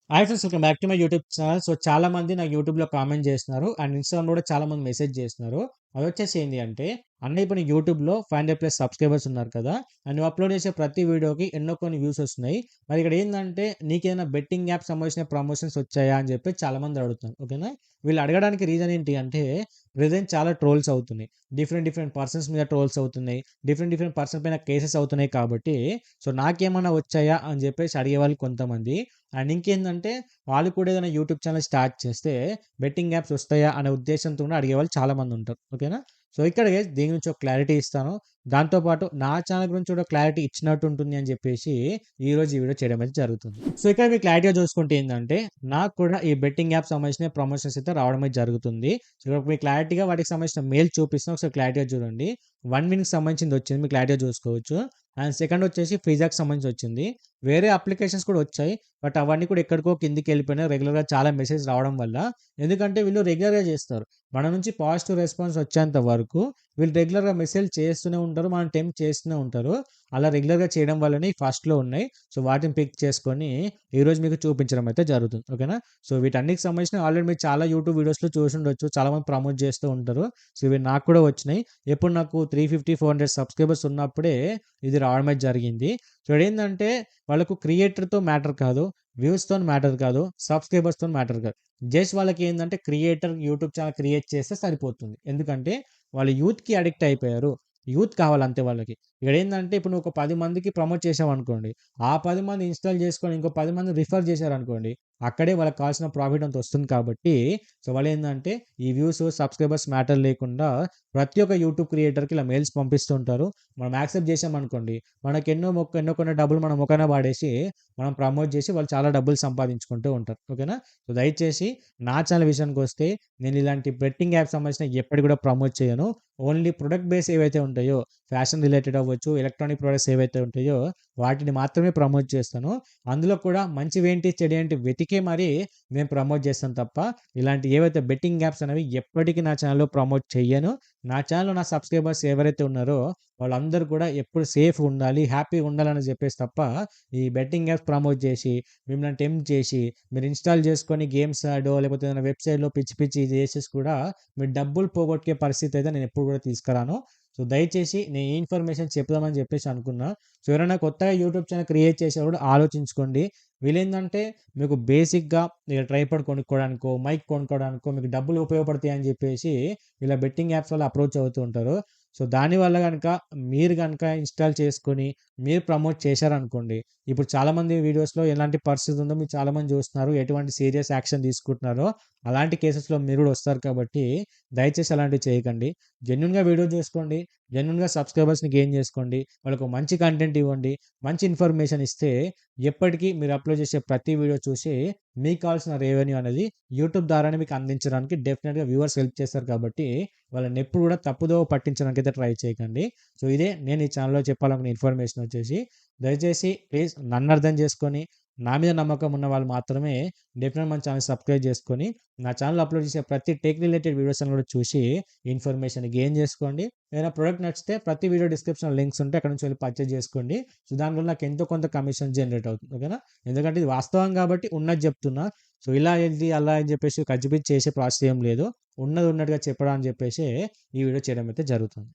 Hi friends, welcome back to my YouTube channel. So చాలా మంది నాకు యూట్యూబ్‌లో కామెంట్ చేస్తున్నారు. అండ్ ఇన్‌స్టాగ్రామ్‌లో కూడా చాలా మంది మెసేజ్ చేస్తున్నారు. అదొచ్చేసి ఏంది అంటే, అన్న ఇప్పుడు నీకు యూట్యూబ్‌లో 500+ సబ్స్క్రైబర్స్ ఉన్నారు కదా! అండ్ నువ్వు అప్‌లోడ్ చేసే ప్రతి వీడియోకి ఎన్నో కొన్ని వ్యూస్ వస్తున్నాయి. మరి ఇక్కడ ఏందంటే, నీకేమైనా బెట్టింగ్ యాప్ సంబంధించిన ప్రమోషన్స్ వచ్చాయా అని చెప్పి చాలా మంది అడుగుతున్నారు. ఓకేనా? వీళ్ళు అడగడానికి రీజన్ ఏంటి అంటే, ప్రెజెంట్ చాలా ట్రోల్స్ అవుతున్నాయి. డిఫరెంట్ డిఫరెంట్ పర్సన్స్ మీద ట్రోల్స్ అవుతున్నాయి. డిఫరెంట్ డిఫరెంట్ పర్సన్ పైన కేసెస్ అవుతున్నాయి కాబట్టి, సో నాకేమన్నా వచ్చాయా అని చెప్పేసి అడిగేవాళ్ళు కొంతమంది. అండ్ ఇంకేందంటే వాళ్ళు కూడా ఏదైనా యూట్యూబ్ ఛానల్ స్టార్ట్ చేస్తే బెట్టింగ్ యాప్స్ వస్తాయా అనే ఉద్దేశంతో కూడా అడిగేవాళ్ళు చాలామంది ఉంటారు. ఓకేనా? సో ఇక్కడ గైస్ దీని గురించి ఒక క్లారిటీ ఇస్తాను. దాంతో పాటు నా ఛానల్ గురించి కూడా క్లారిటీ ఇచ్చినట్టు ఉంటుంది అని చెప్పేసి ఈరోజు ఈ వీడియో చేయడం అయితే జరుగుతుంది. సో ఇక్కడ మీరు క్లారిటీగా చూసుకుంటే ఏందంటే, నాకు కూడా ఈ బెట్టింగ్ యాప్ సంబంధించిన ప్రమోషన్స్ అయితే రావడం అయితే జరుగుతుంది. సో ఇక్కడ మీకు క్లారిటీగా వాటికి సంబంధించిన మెయిల్ చూపిస్తాను. ఒకసారి క్లారిటీగా చూడండి. 1 వీక్‌కి సంబంధించింది వచ్చింది. మీరు క్లారిటీగా చూసుకోవచ్చు. అండ్ సెకండ్ వచ్చేసి ఫిజాకి సంబంధించి వచ్చింది. వేరే అప్లికేషన్స్ కూడా వచ్చాయి. బట్ అవన్నీ కూడా ఎక్కడికో కిందకెళ్ళిపోయినాయి. రెగ్యులర్‌గా చాలా మెసేజ్ రావడం వల్ల. ఎందుకంటే వీళ్ళు రెగ్యులర్‌గా చేస్తారు. మన నుంచి పాజిటివ్ రెస్పాన్స్ వచ్చేంత వరకు వీళ్ళు రెగ్యులర్‌గా మెసేజ్ చేస్తూనే ఉంటారు. మనం టెంప్ట్ చేస్తూనే ఉంటారు. అలా రెగ్యులర్‌గా చేయడం వల్లనే ఈ ఫస్ట్‌లో ఉన్నాయి. సో వాటిని పిక్ చేసుకొని ఈరోజు మీకు చూపించడం అయితే జరుగుతుంది. ఓకేనా? సో వీటన్నిటికి సంబంధించిన ఆల్రెడీ మీరు చాలా యూట్యూబ్ వీడియోస్‌లో చూసుండొచ్చు. చాలామంది ప్రమోట్ చేస్తూ ఉంటారు. సో ఇవి నాకు కూడా వచ్చినాయి. ఎప్పుడు నాకు 350, 400 సబ్స్క్రైబర్స్ ఉన్నప్పుడే ఇది రావడం అయితే జరిగింది. సో ఇక్కడేందంటే వాళ్ళకు క్రియేటర్‌తో మ్యాటర్ కాదు. వ్యూస్‌తోని మ్యాటర్ కాదు. సబ్‌స్క్రైబర్స్‌తోని మ్యాటర్ కాదు. జస్ట్ వాళ్ళకేందంటే క్రియేటర్ యూట్యూబ్ ఛానెల్ క్రియేట్ చేస్తే సరిపోతుంది. ఎందుకంటే వాళ్ళు యూత్‌కి అడిక్ట్ అయిపోయారు. యూత్ కావాలి అంతే వాళ్ళకి. ఇక్కడేందంటే ఇప్పుడు నువ్వు ఒక 10 మందికి ప్రమోట్ చేసావనుకోండి. ఆ 10 మంది ఇన్‌స్టాల్ చేసుకొని ఇంకో 10 మందిని రిఫర్ చేశారనుకోండి. అక్కడే వాళ్ళకి కావాల్సిన ప్రాఫిట్ అంత వస్తుంది కాబట్టి సో వాళ్ళేందంటే ఈ వ్యూస్, సబ్‌స్క్రైబర్స్ మ్యాటర్ లేకుండా ప్రతి ఒక్క యూట్యూబ్ క్రియేటర్‌కి ఇలా మెయిల్స్ పంపిస్తూ ఉంటారు. మనం యాక్సెప్ట్ చేసామనుకోండి. ఎన్నో కొన్ని డబ్బులు మన మొఖాన పడేసి మనం ప్రమోట్ చేసి వాళ్ళు చాలా డబ్బులు సంపాదించుకుంటూ ఉంటారు. ఓకేనా? సో దయచేసి నా ఛానల్ విషయానికొస్తే నేను ఇలాంటి బెట్టింగ్ యాప్స్ సంబంధించిన ఎప్పటికి కూడా ప్రమోట్ చేయను. ఓన్లీ ప్రొడక్ట్ బేస్ ఏవైతే ఉంటాయో ఫ్యాషన్ రిలేటెడ్ అవ్వచ్చు, ఎలక్ట్రానిక్ ప్రొడక్ట్స్ ఏవైతే ఉంటాయో వాటిని మాత్రమే ప్రమోట్ చేస్తాను. అందులో కూడా మంచివేంటి, చెడేంటి వెతికే మరి నేను ప్రమోట్ చేస్తాను తప్ప ఇలాంటి ఏవైతే బెట్టింగ్ యాప్స్ అనేవి ఎప్పటికీ నా ఛానల్‌లో ప్రమోట్ చెయ్యను. నా ఛానల్‌లో నా సబ్స్క్రైబర్స్ ఎవరైతే ఉన్నారో వాళ్ళందరూ కూడా ఎప్పుడు సేఫ్‌గా ఉండాలి, హ్యాపీగా ఉండాలని చెప్పేసి తప్ప ఈ బెట్టింగ్ యాప్స్ ప్రమోట్ చేసి, మిమ్మల్ని టెంప్ట్ చేసి, మీరు ఇన్‌స్టాల్ చేసుకొని గేమ్స్ ఆడో, లేకపోతే ఏదైనా వెబ్‌సైట్‌లో పిచ్చి పిచ్చి చేసేసి కూడా మీరు డబ్బులు పోగొట్టే పరిస్థితి అయితే నేను ఎప్పుడు కూడా తీసుకురాను. సో, దయచేసి నేను ఈ ఇన్ఫర్మేషన్ చెప్దామని చెప్పేసి అనుకున్నా. సో, ఎవరైనా కొత్తగా యూట్యూబ్ ఛానెల్ క్రియేట్ చేసేవాళ్ళు ఆలోచించుకోండి. వీళ్ళేందంటే మీకు బేసిక్‌గా ట్రైపాడ్ కొనుక్కోవడానికో, మైక్ కొనుక్కోవడానికో మీకు డబ్బులు ఉపయోగపడతాయని చెప్పేసి ఇలా బెట్టింగ్ యాప్స్ వల్ల అప్రోచ్ అవుతూ ఉంటారు. సో, దానివల్ల గనక మీరు గనక ఇన్‌స్టాల్ చేసుకొని మీరు ప్రమోట్ చేశారనుకోండి. ఇప్పుడు చాలామంది వీడియోస్‌లో ఎలాంటి పరిస్థితి ఉందో మీరు చాలామంది చూస్తున్నారు. ఎటువంటి సీరియస్ యాక్షన్ తీసుకుంటున్నారో అలాంటి కేసెస్‌లో మీరు కూడా వస్తారు కాబట్టి దయచేసి అలాంటివి చేయకండి. జెన్యూన్‌గా వీడియో చేసుకోండి. జెన్యూన్‌గా సబ్స్క్రైబర్స్‌ని గెయిన్ చేసుకోండి. వాళ్ళకు మంచి కంటెంట్ ఇవ్వండి. మంచి ఇన్ఫర్మేషన్ ఇస్తే ఎప్పటికీ మీరు అప్‌లోడ్ చేసే ప్రతి వీడియో చూసి మీకు కావాల్సిన రెవెన్యూ అనేది యూట్యూబ్ ద్వారానే మీకు అందించడానికి డెఫినిట్‌గా వ్యూవర్స్ హెల్ప్ చేస్తారు కాబట్టి వాళ్ళని ఎప్పుడు కూడా తప్పుదోవ పట్టించడానికైతే ట్రై చేయకండి. సో, ఇదే నేను ఈ ఛానెల్‌లో చెప్పాలనుకున్న ఇన్ఫర్మేషన్ వచ్చేసి. దయచేసి ప్లీజ్ నన్ను అర్థం చేసుకొని, నా మీద నమ్మకం ఉన్న వాళ్ళు మాత్రమే డెఫినిట్‌గా మన ఛానెల్ సబ్స్క్రైబ్ చేసుకొని, నా ఛానెల్‌లో అప్‌లోడ్ చేసే ప్రతి టెక్ రిలేటెడ్ వీడియోస్ అని కూడా చూసి ఇన్ఫర్మేషన్ గెయిన్ చేసుకోండి. ఏదైనా ప్రొడక్ట్ నచ్చితే ప్రతి వీడియో డిస్క్రిప్షన్‌లో లింక్స్ ఉంటాయి. అక్కడి నుంచి వెళ్లి పర్చేజ్ చేసుకోండి. సో, దానివల్ల నాకు ఎంతో కొంత కమిషన్ జనరేట్ అవుతుంది. ఓకేనా? ఎందుకంటే ఇది వాస్తవం కాబట్టి ఉన్నది చెప్తున్నా. సో, ఇలా ఏంటి, అలా అని చెప్పేసి కచ్చిపిచ్చి చేసే ప్రాసెస్ ఏం లేదు. ఉన్నది ఉన్నట్టుగా చెప్పడం అని చెప్పేసి ఈ వీడియో చేయడం అయితే జరుగుతుంది.